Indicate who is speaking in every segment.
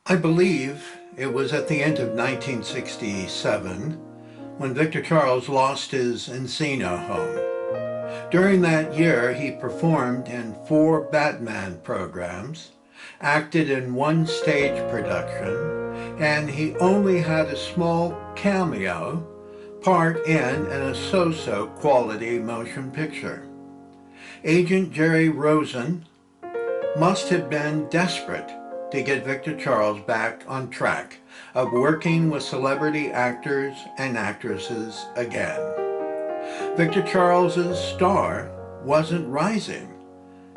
Speaker 1: I believe it was at the end of 1967 when Victor Charles lost his Encino home. During that year, he performed in 4 Batman programs, acted in 1 stage production, and he only had a small cameo part in a so-so quality motion picture. Agent Jerry Rosen must have been desperate to get Victor Charles back on track of working with celebrity actors and actresses again. Victor Charles's star wasn't rising,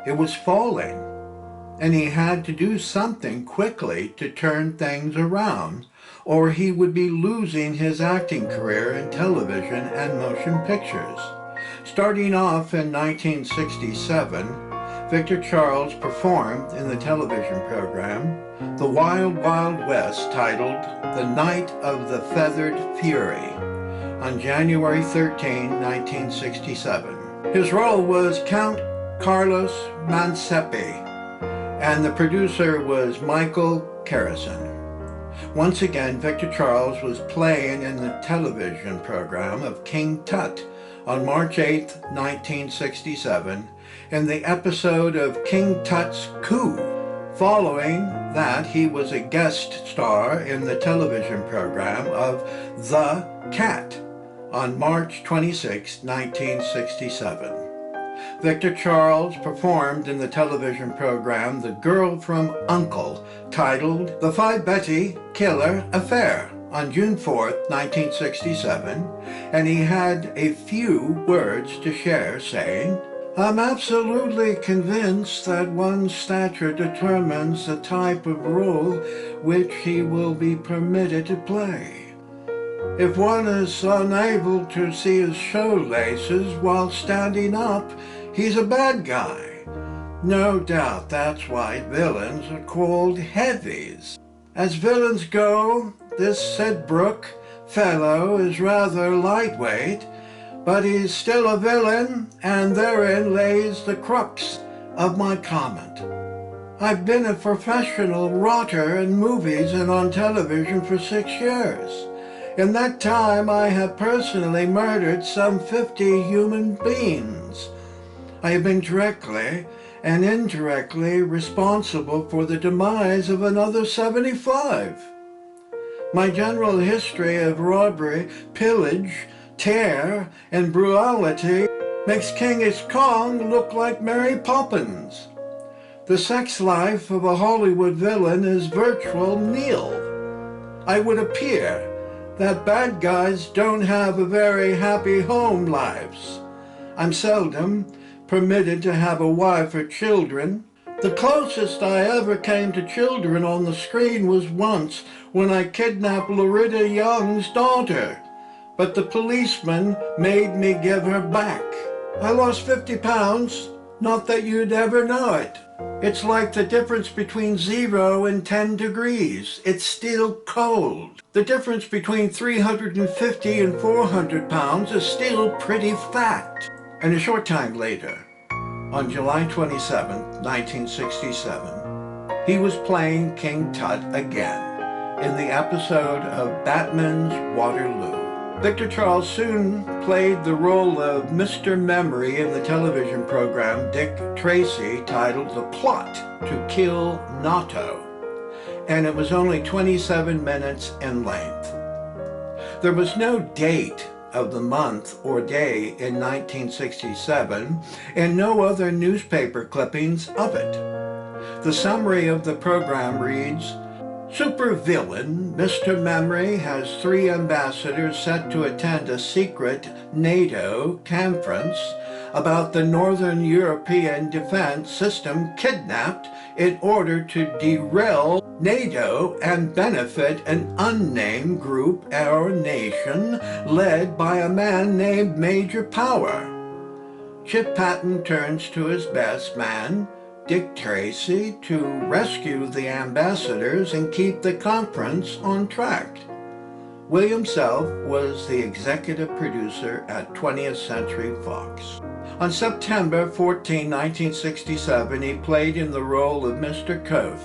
Speaker 1: it was falling, and he had to do something quickly to turn things around, or he would be losing his acting career in television and motion pictures. Starting off in 1967, Victor Charles performed in the television program The Wild Wild West, titled The Night of the Feathered Fury, on January 13, 1967. His role was Count Carlos Mansepi, and the producer was Michael Carrison. Once again, Victor Charles was playing in the television program of King Tut on March 8, 1967, in the episode of King Tut's Coup. Following that, he was a guest star in the television program of The Cat on March 26, 1967. Victor Charles performed in the television program The Girl from U.N.C.L.E., titled The Phi Betty Killer Affair, on June 4, 1967, and he had a few words to share, saying, "I'm absolutely convinced that one's stature determines the type of role which he will be permitted to play. If one is unable to see his shoelaces while standing up, he's a bad guy. No doubt that's why villains are called heavies. As villains go, this Sidbrook fellow is rather lightweight, but he's still a villain, and therein lays the crux of my comment. I've been a professional rotter in movies and on television for 6 years. In that time, I have personally murdered some 50 human beings. I have been directly and indirectly responsible for the demise of another 75. My general history of robbery, pillage, tear, and brutality makes King Kong look like Mary Poppins. The sex life of a Hollywood villain is virtual nil. I would appear that bad guys don't have a very happy home lives. I'm seldom permitted to have a wife or children. The closest I ever came to children on the screen was once when I kidnapped Loretta Young's daughter, but the policeman made me give her back. I lost 50 pounds, not that you'd ever know it. It's like the difference between 0 and 10 degrees. It's still cold. The difference between 350 and 400 pounds is still pretty fat. And a short time later, on July 27, 1967, he was playing King Tut again in the episode of Batman's Waterloo. Victor Charles soon played the role of Mr. Memory in the television program Dick Tracy, titled The Plot to Kill Nato, and it was only 27 minutes in length. There was no date of the month or day in 1967, and no other newspaper clippings of it. The summary of the program reads, "Supervillain Mr. Memory has 3 ambassadors set to attend a secret NATO conference about the Northern European defense system kidnapped in order to derail NATO and benefit an unnamed group or nation led by a man named Major Power. Chip Patton turns to his best man, Dick Tracy, to rescue the ambassadors and keep the conference on track." William Self was the executive producer at 20th Century Fox. On September 14, 1967, he played in the role of Mr. Kof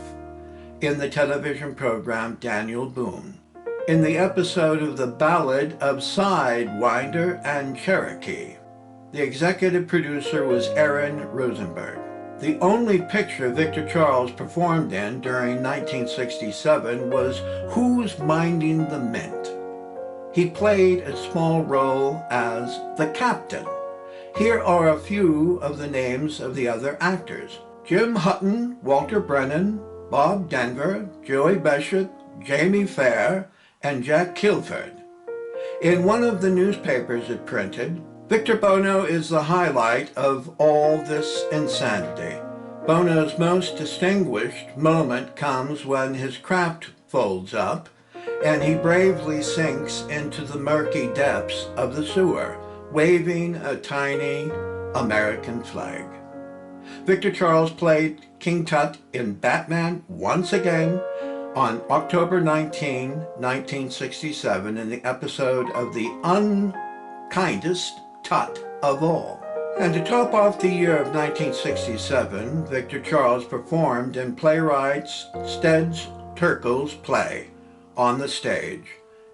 Speaker 1: in the television program Daniel Boone. In the episode of The Ballad of Sidewinder and Cherokee, the executive producer was Aaron Rosenberg. The only picture Victor Charles performed in during 1967 was Who's Minding the Mint? He played a small role as the captain. Here are a few of the names of the other actors: Jim Hutton, Walter Brennan, Bob Denver, Joey Bishop, Jamie Fair, and Jack Kilford. In one of the newspapers it printed, Victor Buono is the highlight of all this insanity. Buono's most distinguished moment comes when his craft folds up and he bravely sinks into the murky depths of the sewer, waving a tiny American flag. Victor Charles played King Tut in Batman once again on October 19, 1967, in the episode of The Unkindest Tut of All. And to top off the year of 1967, Victor Charles performed in playwright Stead's Turkel's play On the Stage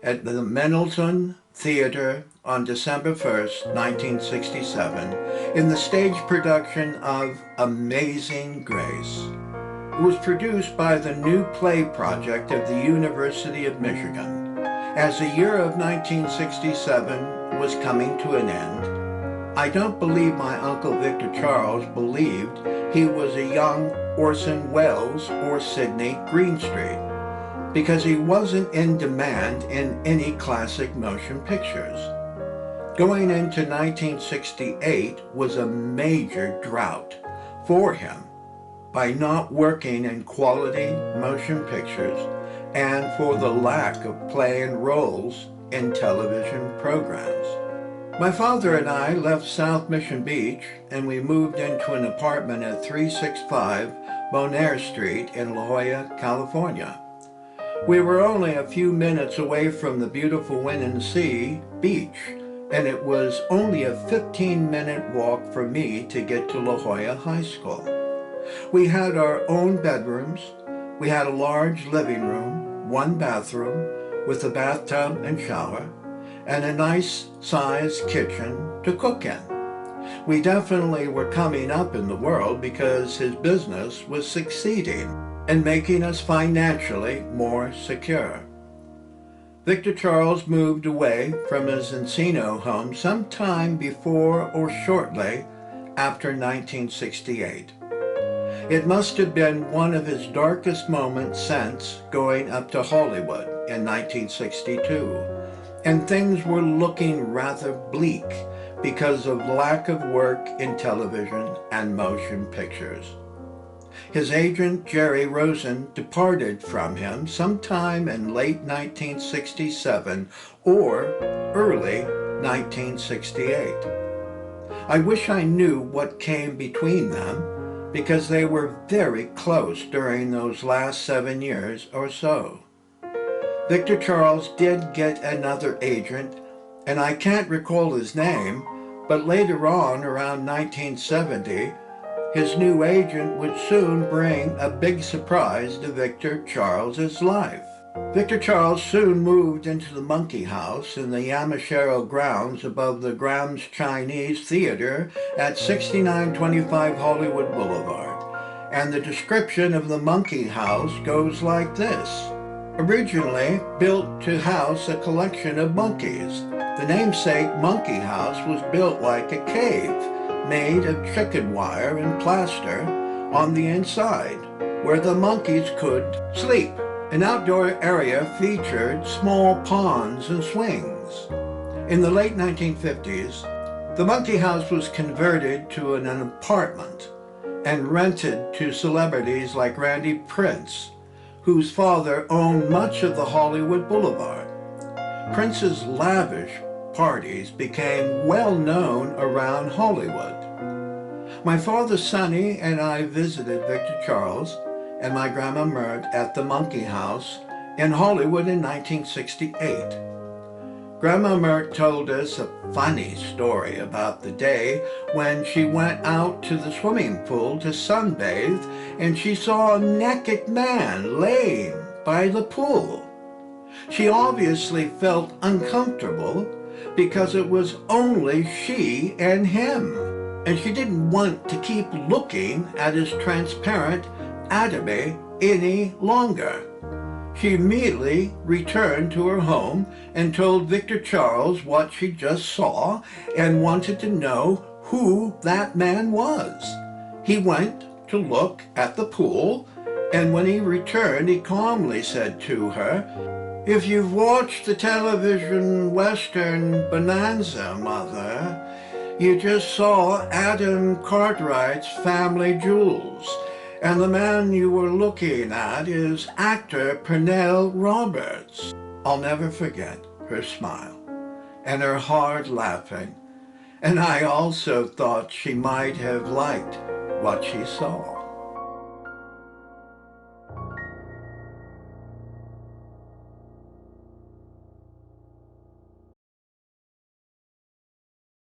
Speaker 1: at the Mendelssohn Theater on December 1st, 1967, in the stage production of Amazing Grace. It was produced by the New Play Project of the University of Michigan. As the year of 1967 was coming to an end, I don't believe my Uncle Victor Charles believed he was a young Orson Welles or Sidney Greenstreet, because he wasn't in demand in any classic motion pictures. Going into 1968 was a major drought for him by not working in quality motion pictures and for the lack of playing roles in television programs. My father and I left South Mission Beach and we moved into an apartment at 365 Bonaire Street in La Jolla, California. We were only a few minutes away from the beautiful Winning Sea beach, and it was only a 15-minute walk for me to get to La Jolla High School. We had our own bedrooms. We had a large living room, one bathroom with a bathtub and shower, and a nice-sized kitchen to cook in. We definitely were coming up in the world because his business was succeeding and making us financially more secure. Victor Charles moved away from his Encino home sometime before or shortly after 1968. It must have been one of his darkest moments since going up to Hollywood in 1962, and things were looking rather bleak because of lack of work in television and motion pictures. His agent, Jerry Rosen, departed from him sometime in late 1967 or early 1968. I wish I knew what came between them, because they were very close during those last 7 years or so. Victor Charles did get another agent, and I can't recall his name, but later on, around 1970, his new agent would soon bring a big surprise to Victor Charles's life. Victor Charles soon moved into the Monkey House in the Yamashiro grounds above the Graham's Chinese Theater at 6925 Hollywood Boulevard. And the description of the Monkey House goes like this. Originally built to house a collection of monkeys, the namesake Monkey House was built like a cave, made of chicken wire and plaster on the inside, where the monkeys could sleep. An outdoor area featured small ponds and swings. In the late 1950s, the Monkey House was converted to an apartment and rented to celebrities like Randy Prince, whose father owned much of the Hollywood Boulevard. Prince's lavish parties became well known around Hollywood. My father Sonny and I visited Victor Charles and my grandma Mert at the Monkey House in Hollywood in 1968. Grandma Mert told us a funny story about the day when she went out to the swimming pool to sunbathe and she saw a naked man laying by the pool. She obviously felt uncomfortable because it was only she and him, and she didn't want to keep looking at his transparent atomy any longer. She immediately returned to her home and told Victor Charles what she just saw and wanted to know who that man was. He went to look at the pool, and when he returned, he calmly said to her, "If you've watched the television Western Bonanza, Mother, you just saw Adam Cartwright's Family Jewels, and the man you were looking at is actor Pernell Roberts." I'll never forget her smile and her hard laughing, and I also thought she might have liked what she saw.